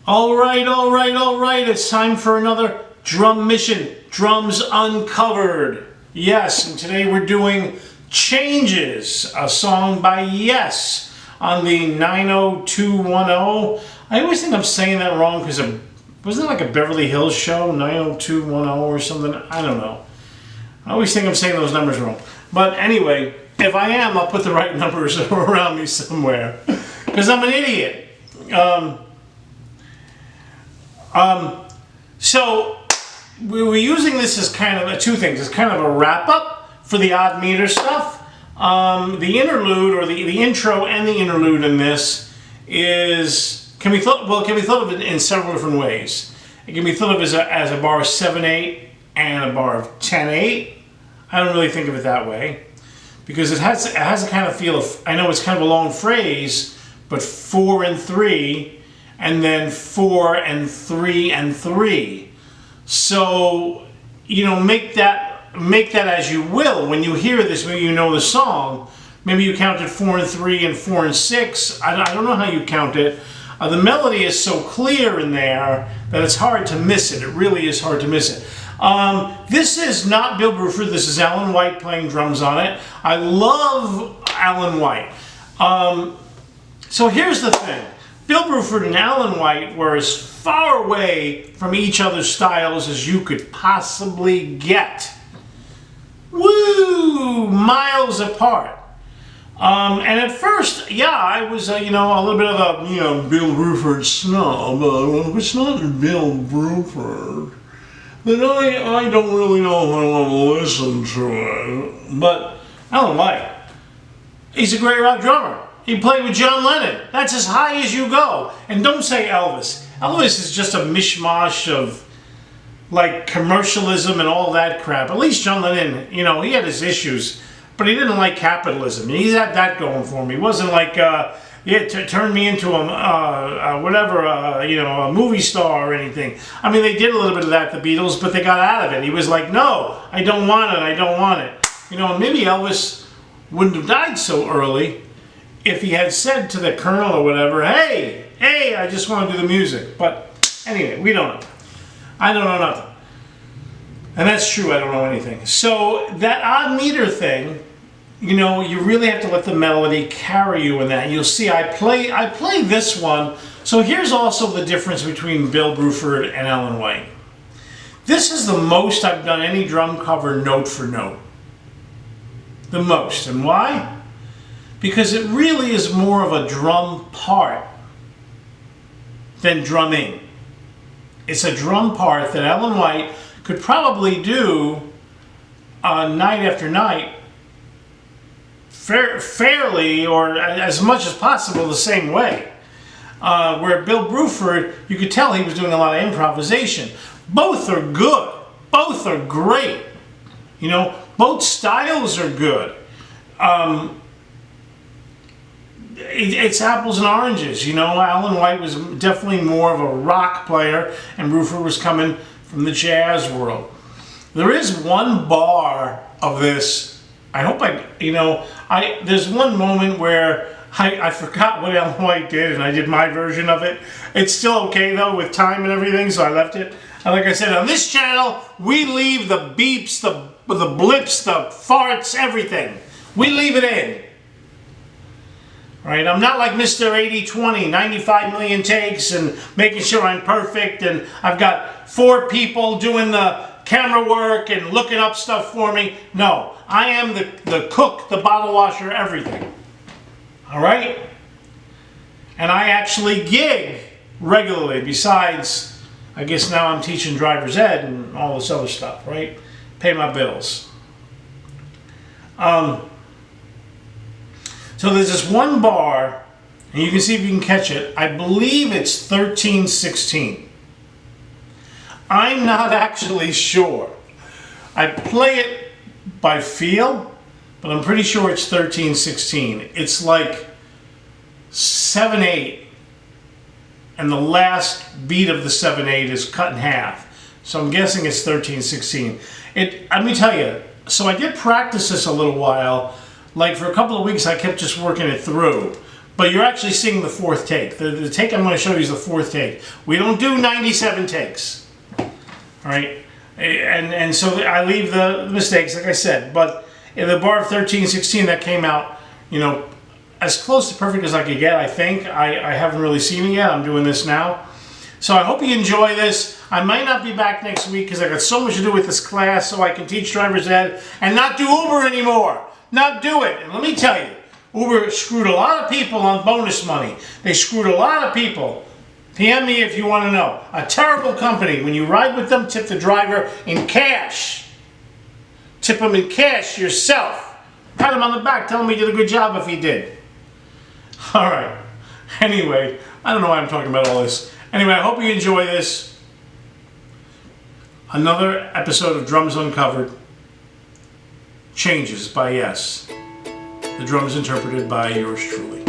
All right. It's time for another drum mission. Drums Uncovered. Yes, and today we're doing Changes, a song by Yes on the 90210. I always think I'm saying that wrong because wasn't it like a Beverly Hills show, 90210 or something? I don't know. I always think I'm saying those numbers wrong. But anyway, if I am, I'll put the right numbers around me somewhere because I'm an idiot. So we're using this as kind of two things. It's kind of a wrap up for the odd meter stuff. The interlude, or the intro and the interlude in this can be thought of in several different ways. It can be thought of as a bar of 7/8 and a bar of 10/8. I don't really think of it that way because it has a kind of feel of, I know it's kind of a long phrase, but 4 and 3, and then 4 and 3 and 3. So, make that as you will. When you hear this, maybe you know the song. Maybe you counted 4 and 3 and 4 and 6. I don't know how you count it. The melody is so clear in there that it's hard to miss it. It really is hard to miss it. This is not Bill Bruford. This is Alan White playing drums on it. I love Alan White. So here's the thing. Bill Bruford and Alan White were as far away from each other's styles as you could possibly get. Woo! Miles apart. And at first, I was, a little bit of a, Bill Bruford snub. If it's not Bill Bruford, then I don't really know if I want to listen to it. But Alan White, he's a great rock drummer. He played with John Lennon. That's as high as you go. And don't say Elvis. Elvis is just a mishmash of like commercialism and all that crap. At least John Lennon, he had his issues, but he didn't like capitalism. He had that going for him. He wasn't like, turn me into a movie star or anything. I mean, they did a little bit of that, the Beatles, but they got out of it. He was like, no, I don't want it. I don't want it. And maybe Elvis wouldn't have died so early if he had said to the colonel or whatever, hey, I just want to do the music. But anyway, we don't know. I don't know nothing. And that's true, I don't know anything. So that odd meter thing, you really have to let the melody carry you in that. You'll see I play this one. So here's also the difference between Bill Bruford and Alan White. This is the most I've done any drum cover note for note. The most. And why? Because it really is more of a drum part than drumming. It's a drum part that Alan White could probably do night after night fairly, or as much as possible, the same way. Where Bill Bruford, you could tell he was doing a lot of improvisation. Both are good. Both are great. Both styles are good. It's apples and oranges. Alan White was definitely more of a rock player, and Bruford was coming from the jazz world. There is one bar of this. I hope there's one moment where I forgot what Alan White did, and I did my version of it. It's still okay though with time and everything, so I left it. And like I said, on this channel, we leave the beeps, the blips, the farts, everything. We leave it in. Right? I'm not like Mr. 80-20, 95 million takes and making sure I'm perfect, and I've got 4 people doing the camera work and looking up stuff for me. No, I am the cook, the bottle washer, everything. All right? And I actually gig regularly, besides, I guess now I'm teaching driver's ed and all this other stuff, right? Pay my bills. So there's this one bar, and you can see if you can catch it. I believe it's 13/16. I'm not actually sure. I play it by feel, but I'm pretty sure it's 13/16. It's like 7/8, and the last beat of the 7/8 is cut in half. So I'm guessing it's 13/16. Let me tell you, so I did practice this a little while. Like for a couple of weeks I kept just working it through. but you're actually seeing the fourth take. The take I'm going to show you is the fourth take. We don't do 97 takes. All right? And so I leave the mistakes, like I said. But in the bar of 13/16, that came out, you know, as close to perfect as I could get, I think. I haven't really seen it yet. I'm doing this now. So I hope you enjoy this. I might not be back next week because I got so much to do with this class so I can teach driver's ed and not do Uber anymore. Not do it. And let me tell you, Uber screwed a lot of people on bonus money. They screwed a lot of people. PM me if you want to know. A terrible company. When you ride with them, tip the driver in cash. Tip him in cash yourself. Pat him on the back. Tell him he did a good job if he did. All right. Anyway, I don't know why I'm talking about all this. Anyway, I hope you enjoy this. Another episode of Drums Uncovered. Changes by Yes. The drums interpreted by yours truly.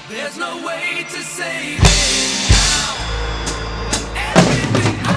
There's no way to save it now. Everything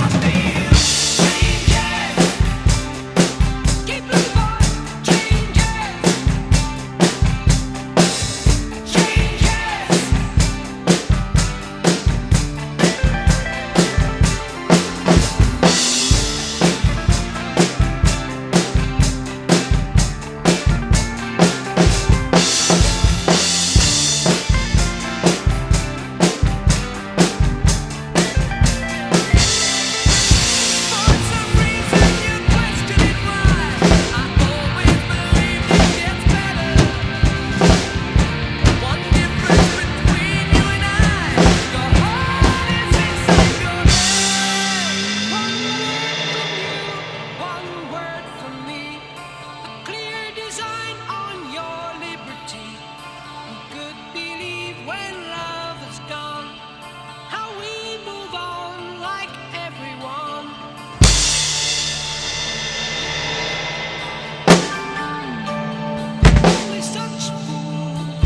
Only such fools,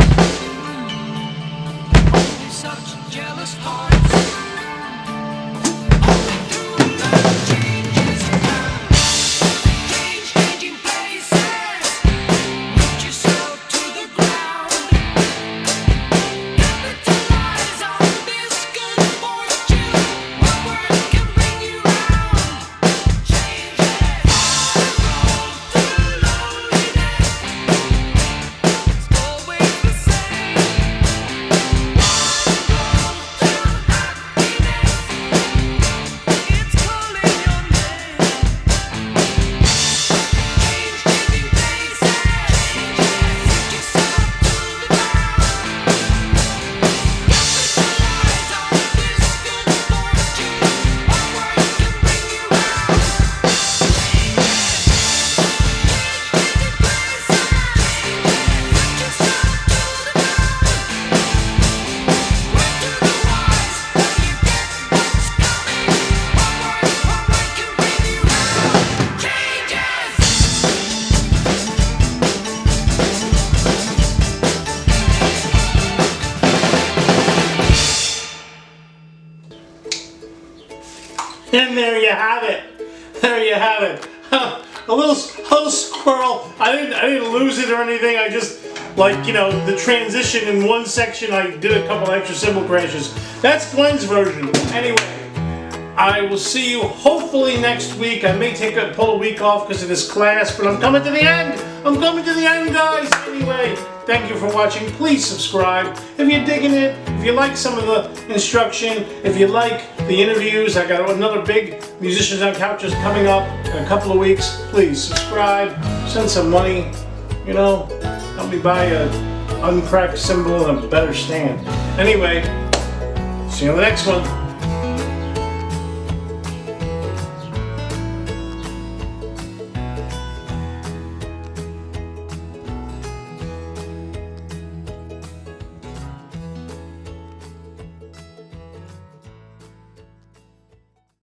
only such jealous hearts. Only through love changes time, changing places. Root yourself to the ground. Capitalize on this good fortune. One word can bring you round. Changes. Road to loneliness. It's always the same. It's calling your name. Changing places. Root yourself to the ground. Capitalize on this good fortune. One word can bring you round. Changing places. Root yourself to the ground. Word to the wise, now you get what's coming. One word can bring you round. Changes. And there you have it. There you have it. A little squirrel. I didn't lose it or anything. I just, like, you know, the transition in one section, I did a couple extra cymbal crashes. That's Glenn's version. Anyway, I will see you hopefully next week. I may pull a week off because of this class, but I'm coming to the end. I'm coming to the end, guys. Anyway, thank you for watching. Please subscribe if you're digging it. If you like some of the instruction, if you like the interviews, I got another big Musicians on Couches coming up in a couple of weeks. Please subscribe, send some money, you know, help me buy a uncracked cymbal and a better stand. Anyway, see you on the next one.